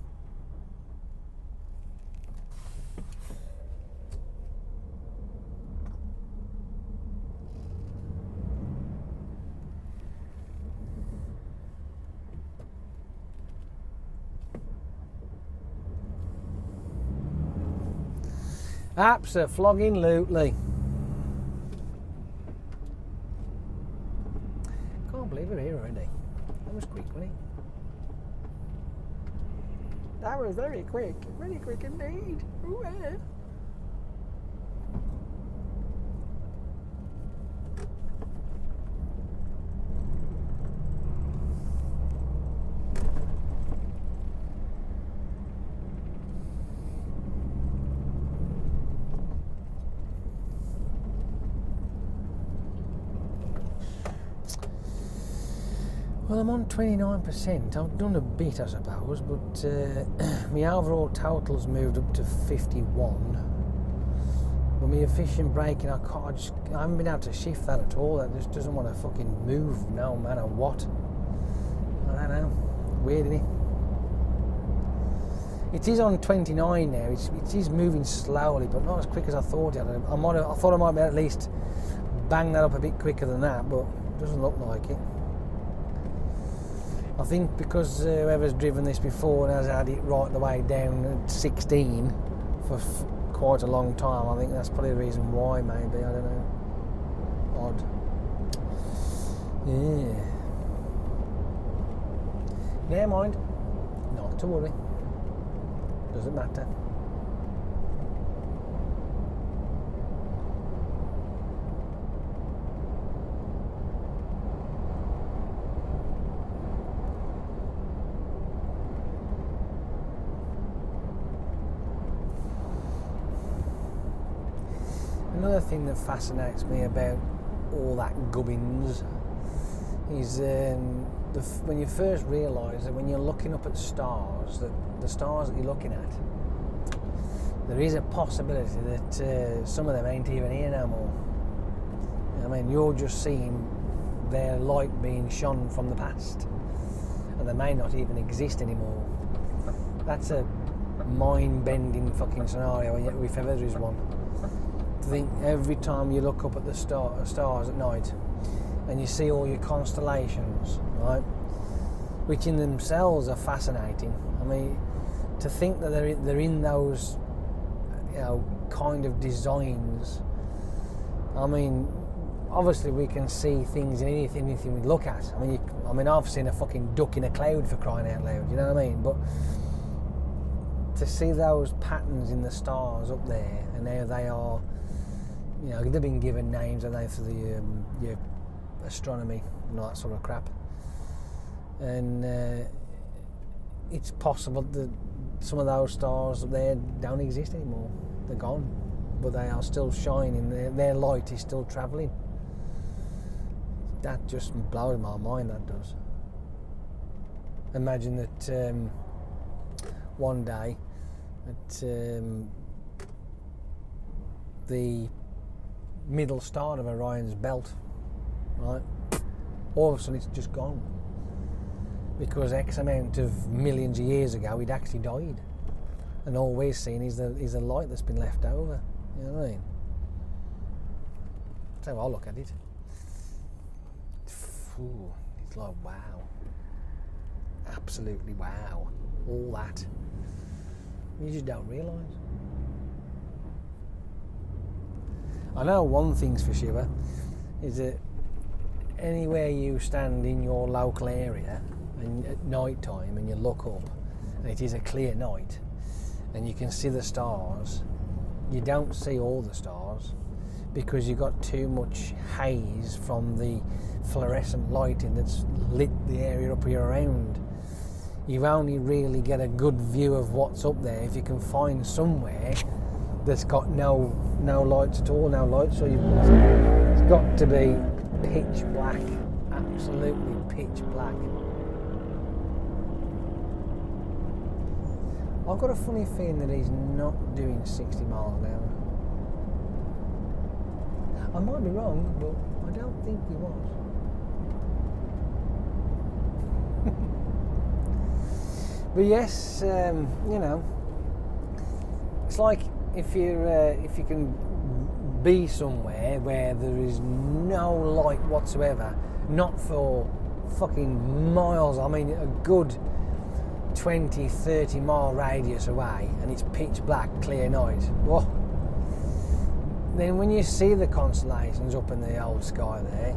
Abso-flogging-lutely. Can't believe we're here already. That was quick, wasn't it? That was very quick indeed. Ooh, yeah. Well, I'm on 29%. I've done a bit, I suppose, but my overall total's moved up to 51. But my efficient braking, I haven't been able to shift that at all. That just doesn't want to fucking move no matter what. I don't know. Weird, isn't it? It is on 29 now. It is moving slowly, but not as quick as I thought it. I thought I might be at least bang that up a bit quicker than that, but it doesn't look like it. I think because whoever's driven this before and has had it right the way down at 16 for quite a long time, I think that's probably the reason why, maybe, I don't know. Odd. Never mind. Not to worry. Doesn't matter. Another thing that fascinates me about all that gubbins is when you first realise that when you're looking up at stars, that the stars that you're looking at, there is a possibility that some of them ain't even here no more. I mean, you're just seeing their light being shone from the past, and they may not even exist anymore. That's a mind-bending fucking scenario, if ever there is one. To think every time you look up at the stars at night and you see all your constellations, right, which in themselves are fascinating. I mean, to think that they're in those, kind of designs. I mean, obviously we can see things in anything we look at. I mean, I've seen a fucking duck in a cloud, for crying out loud. You know what I mean? But to see those patterns in the stars up there and how they are. They've been given names, and they for the your astronomy and all that sort of crap. And it's possible that some of those stars up there don't exist anymore. They're gone, but they are still shining. Their light is still travelling. That just blows my mind. That does. Imagine that one day that the middle star of Orion's belt, right, all of a sudden it's just gone, because X amount of millions of years ago he'd actually died, and all we're seeing is the light that's been left over. You know what I mean? That's how I look at it. It's like, wow, absolutely wow, all that. You just don't realise. I know one thing's for sure, is that anywhere you stand in your local area and at night time and you look up and it is a clear night and you can see the stars, you don't see all the stars because you've got too much haze from the fluorescent lighting that's lit the area up here around. You only really get a good view of what's up there if you can find somewhere that's got no lights at all, no lights, so it's got to be pitch black, absolutely pitch black. I've got a funny feeling that he's not doing 60 miles an hour. I might be wrong, but I don't think he was. But yes, it's like if you can be somewhere where there is no light whatsoever, not for fucking miles, I mean a good 20-30 mile radius away, and it's pitch black, clear night. Whoa. Then when you see the constellations up in the old sky there,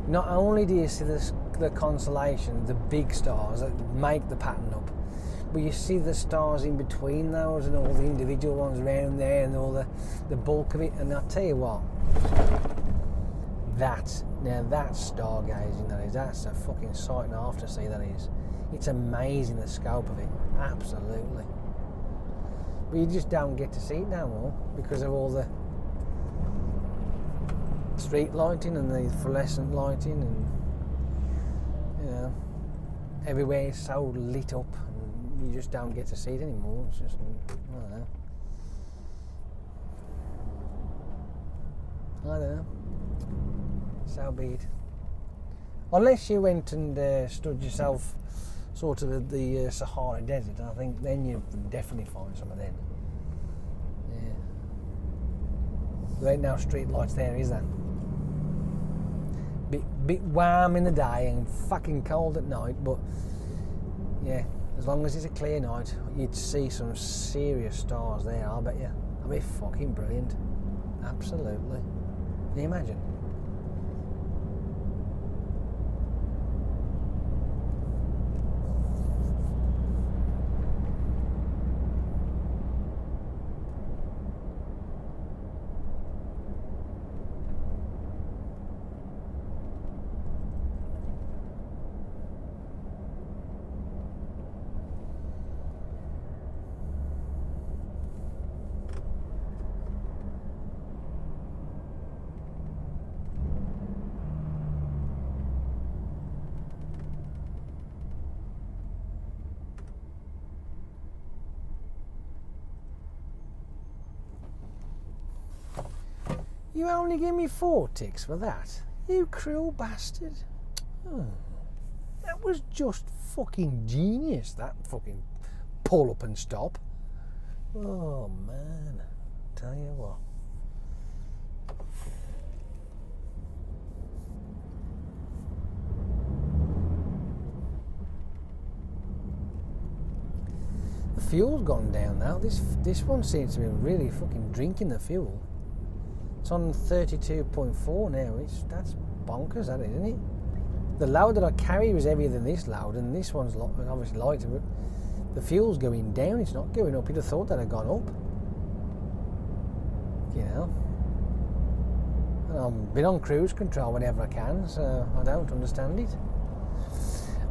not only do you see the constellation, the big stars that make the pattern up, but you see the stars in between those and all the individual ones around there and all the bulk of it. And I'll tell you what, that's stargazing, that is. That's a fucking sight and a half to see, that is. It's amazing, the scope of it, absolutely. But you just don't get to see it no more because of all the street lighting and the fluorescent lighting, and everywhere is so lit up. You just don't get to see it anymore. It's just, I don't know. So be it. Unless you went and stood yourself sort of at the Sahara Desert, I think then you definitely find some of them. Yeah. There ain't no street lights there, is there? Bit warm in the day and fucking cold at night, but yeah. As long as it's a clear night, you'd see some serious stars there, I'll bet you. That'd be fucking brilliant. Absolutely. Can you imagine? You only give me 4 ticks for that? You cruel bastard. Oh, that was just fucking genius, that fucking pull up and stop. Oh man, tell you what. The fuel's gone down now. This one seems to be really fucking drinking the fuel. It's on 32.4 now. That's bonkers, that is, isn't it? The load that I carry was heavier than this load, and this one's obviously lighter, but the fuel's going down, it's not going up. You'd have thought that had gone up. You know? And I've been on cruise control whenever I can, so I don't understand it.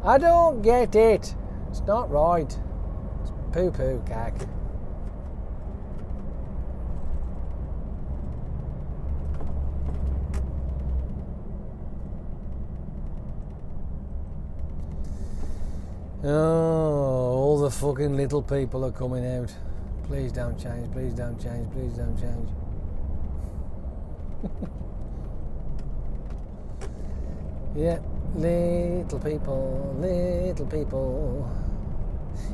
I don't get it. It's not right. It's poo-poo cack. Oh, all the fucking little people are coming out. Please don't change, please don't change, please don't change. Yeah, little people, little people.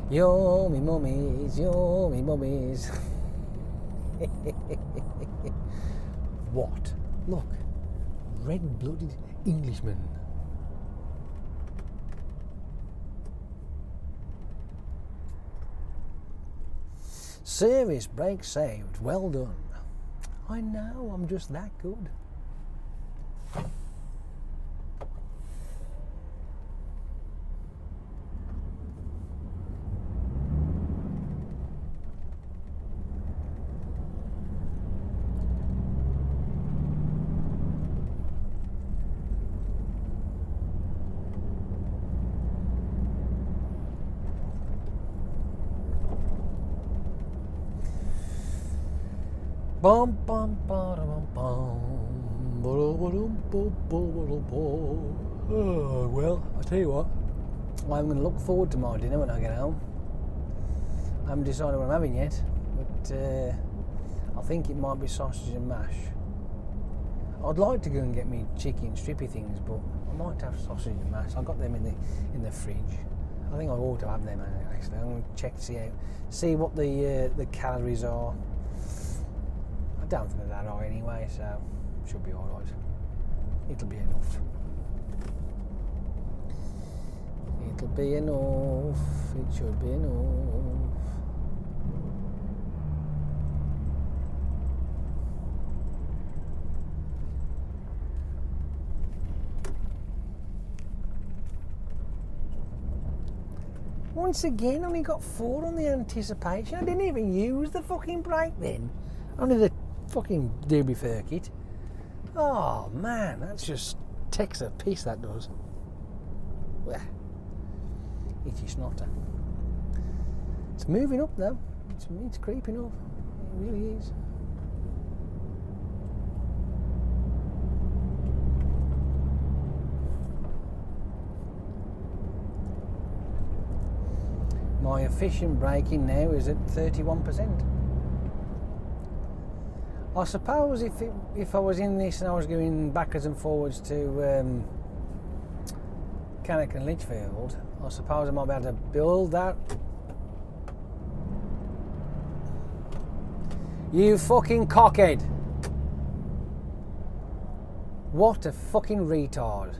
You're me mummies, you're me mummies. What? Look, red-blooded Englishman. Service brake saved. Well done. I know, I'm just that good. Bum bum bum bum. Oh, well, I'll tell you what, I'm going to look forward to my dinner when I get home. I haven't decided what I'm having yet, but I think it might be sausage and mash. I'd like to go and get me chicken strippy things, but I might have sausage and mash. I've got them in the fridge. I think I ought to have them actually. I'm going to check to see what the calories are. I don't think they're that high anyway, so should be alright. It'll be enough. It'll be enough. It should be enough. Once again, only got 4 on the anticipation. I didn't even use the fucking brake then. Only the fucking doobie circuit. Oh man, that's just takes a piece, that does. Well, itchy snotter. It's moving up though. It's creeping up. It really is. My efficient braking now is at 31%. I suppose if I was in this and I was going backwards and forwards to Cannock and Lichfield, I suppose I might be able to build that. You fucking cockhead! What a fucking retard!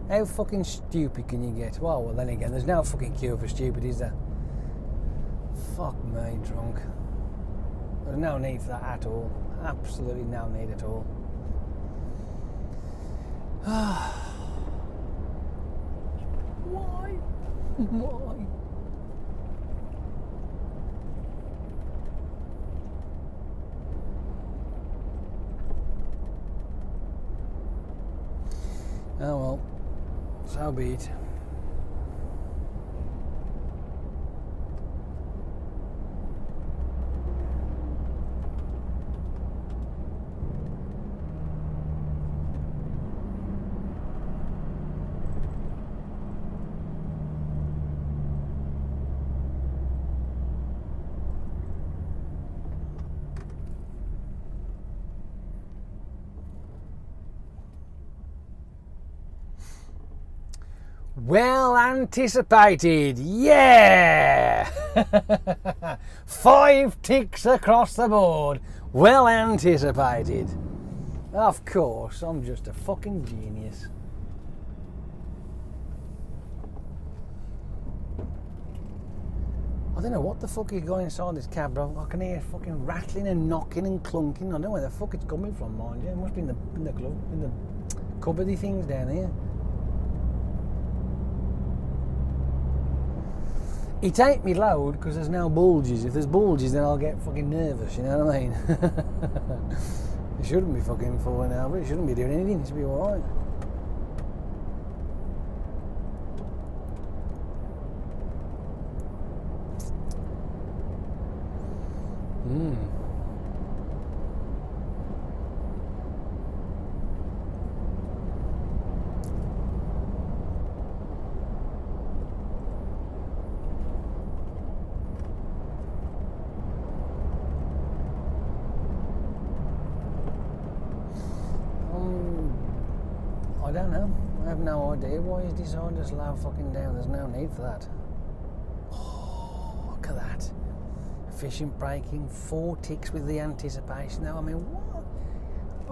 How fucking stupid can you get? Well, then again, there's no fucking cure for stupid, is there? Fuck me, drunk. There's no need for that at all. Absolutely no need at all. Why? Why? Oh well, so be it. Well anticipated, yeah! 5 ticks across the board. Well anticipated. Of course, I'm just a fucking genius. I don't know what the fuck is going inside this cab, bro. I can hear fucking rattling and knocking and clunking. I don't know where the fuck it's coming from, mind you. It must be in the cupboardy things down here. It ain't me load because there's no bulges. If there's bulges, then I'll get fucking nervous, you know what I mean? It shouldn't be fucking falling over. It shouldn't be doing anything. It should be alright. I don't know. I have no idea why he's decided to slow fucking down. There's no need for that. Oh, look at that. Efficient braking, 4 ticks with the anticipation. Now, I mean, what?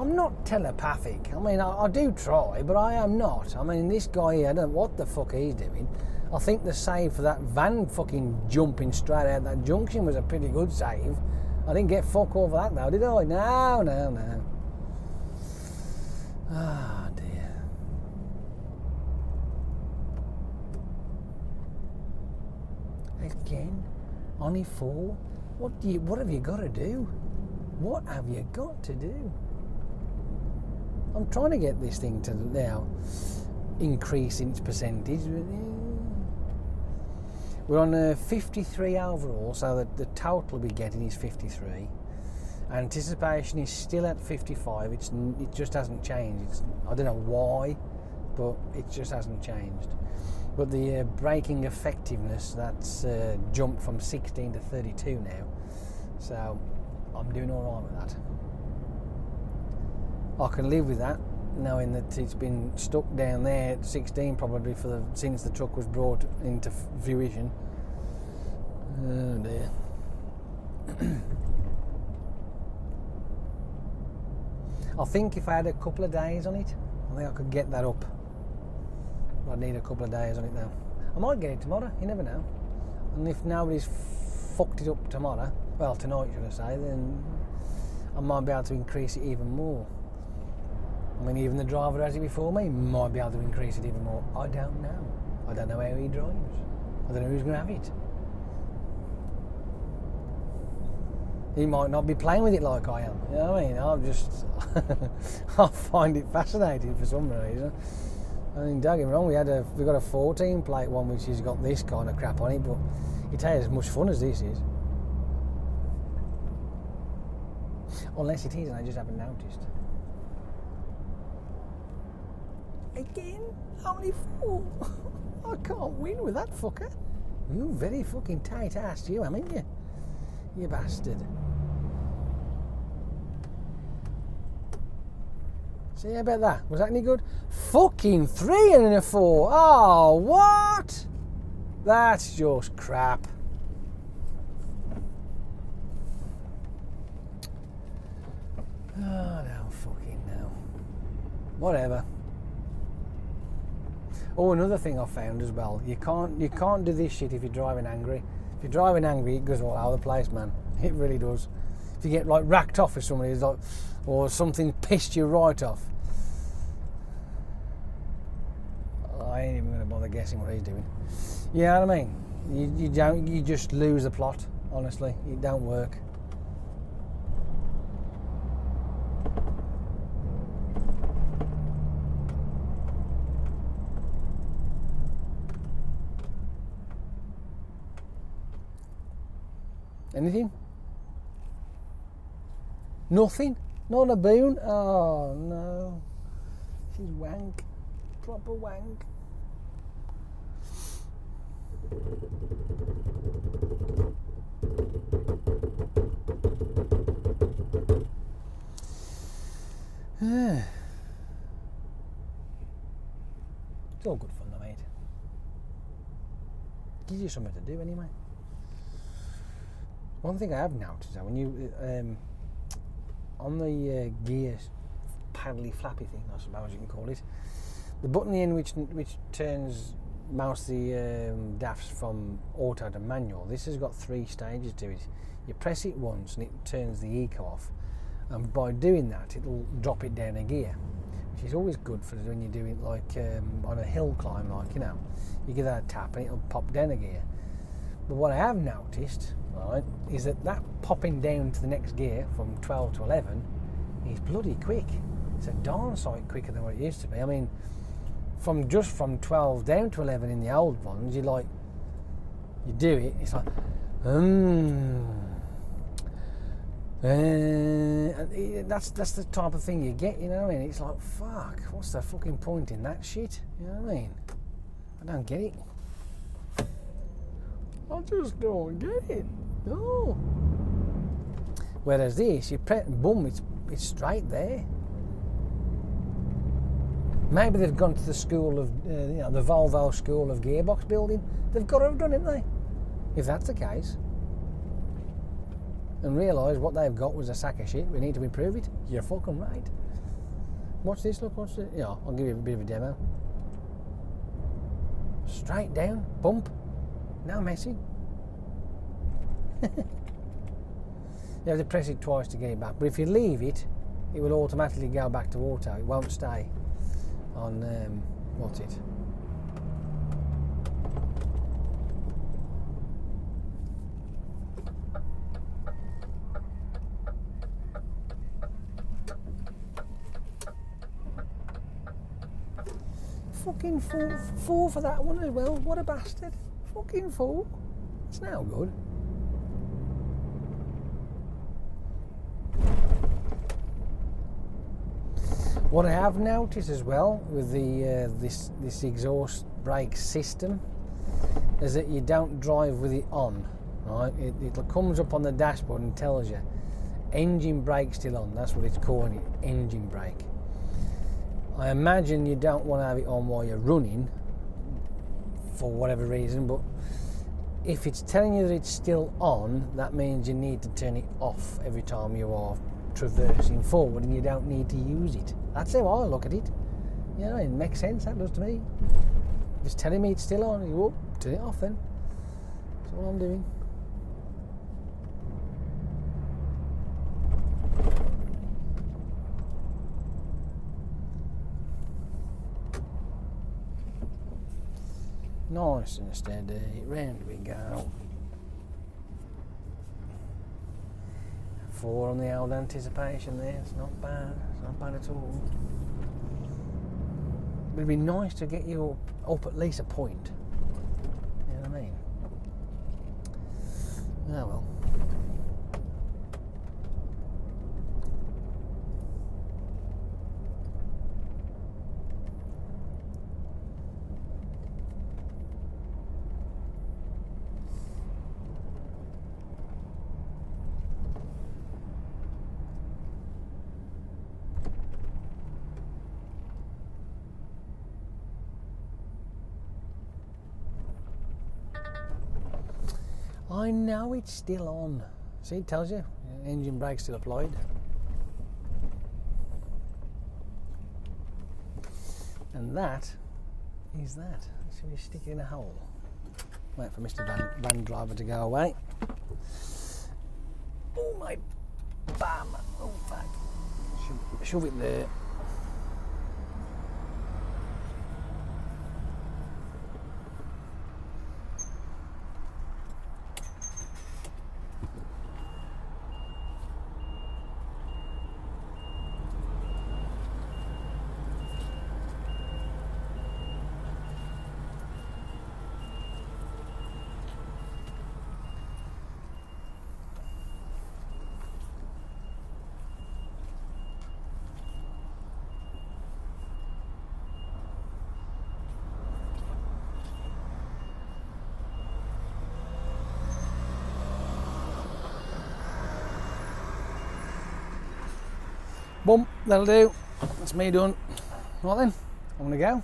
I'm not telepathic. I mean, I do try, but I am not. I mean, this guy here, I don't know what the fuck he's doing. I think the save for that van fucking jumping straight out that junction was a pretty good save. I didn't get fuck all for that though, did I? No. Ah, dear. Again? Only 4? What have you got to do? What have you got to do? I'm trying to get this thing to now increase its percentage. We're on 53 overall, so that the total we're getting is 53. Anticipation is still at 55. It just hasn't changed. I don't know why, but it just hasn't changed. But the braking effectiveness, that's jumped from 16 to 32 now. So I'm doing all right with that. I can live with that, knowing that it's been stuck down there at 16 probably since the truck was brought into fruition. Oh dear. I think if I had a couple of days on it, I think I could get that up. I'd need a couple of days on it now. I might get it tomorrow, you never know. And if nobody's fucked it up tomorrow, well tonight should I say, then I might be able to increase it even more. I mean, even the driver who has it before me might be able to increase it even more. I don't know. I don't know how he drives. I don't know who's going to have it. He might not be playing with it like I am. You know what I mean? I find it fascinating for some reason. I mean, don't get me wrong, we've got a 14 plate one which has got this kind of crap on it, but it ain't as much fun as this is. Unless it is and I just haven't noticed. Again? Only 4? I can't win with that fucker. You very fucking tight-assed you, haven't you? You bastard. See, how about that? Was that any good? Fucking 3 and a 4. Oh, what? That's just crap. Oh, no fucking no. Whatever. Oh, another thing I found as well. You can't do this shit if you're driving angry. If you're driving angry, it goes all over the place, man. It really does. If you get like racked off with somebody, like, or something pissed you right off. I ain't even gonna bother guessing what he's doing. You know what I mean? You just lose the plot. Honestly, it don't work. Anything? Nothing? Not a boon? Oh no. She's wank. Proper wank. It's all good fun though, mate. gives you something to do anyway. One thing I have noticed, though, when you on the gear paddly flappy thing, I suppose you can call it, the button in the end which turns most the DAFs from auto to manual, this has got 3 stages to it. You press it once and it turns the eco off, and by doing that it'll drop it down a gear, which is always good for when you're doing like on a hill climb, like, you know, you give that a tap and it'll pop down a gear. But what I have noticed, right, is that popping down to the next gear from 12 to 11 is bloody quick. It's a darn sight quicker than what it used to be. I mean, from 12 down to 11 in the old ones, you do it, it's like, that's the type of thing you get, you know what I mean? It's like, fuck, what's the fucking point in that shit? You know what I mean? I don't get it. I just don't get it. No. Whereas this, you press, boom, it's straight there. Maybe they've gone to the school of, the Volvo school of gearbox building. They've got to have done it, haven't they? If that's the case. And realise what they've got was a sack of shit. We need to improve it. You're fucking right. Watch this, look, watch it. Yeah, I'll give you a bit of a demo. Straight down, bump. No messing. You have to press it twice to get it back. But if you leave it, it will automatically go back to auto. It won't stay on, what's it? Fucking four for that one as well. What a bastard. Fucking 4. It's now good. What I have noticed as well with the this exhaust brake system is that you don't drive with it on, right? It comes up on the dashboard and tells you engine brake still on. That's what it's calling it, engine brake. I imagine you don't want to have it on while you're running for whatever reason, but if it's telling you that it's still on, that means you need to turn it off every time you are traversing forward, and you don't need to use it. That's how I look at it. You know, it makes sense, that does to me. If it's telling me it's still on, you turn it off then. That's all I'm doing. Nice and steady, round we go. 4 on the old anticipation there, it's not bad at all. But it'd be nice to get you up at least a point. You know what I mean? Oh well. I know it's still on. See, it tells you, engine brake still applied. And that is that. So we stick it in a hole. Wait for Mr. Van Driver to go away. Oh my bum! Oh fuck! Shove it there. Boom, that'll do. That's me done. Right then, I'm gonna go.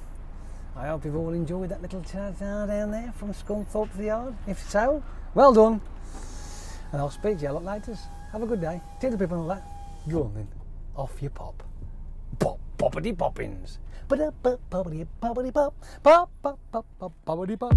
I hope you've all enjoyed that little chat down there from Scunthorpe to the yard. If so, well done. And I'll speak to you a lot later. Have a good day. Tell the people and all that. Go on then. Off you pop. Pop, poppity poppins. Poppity poppity pop. Pop, pop, pop, pop, poppity pop.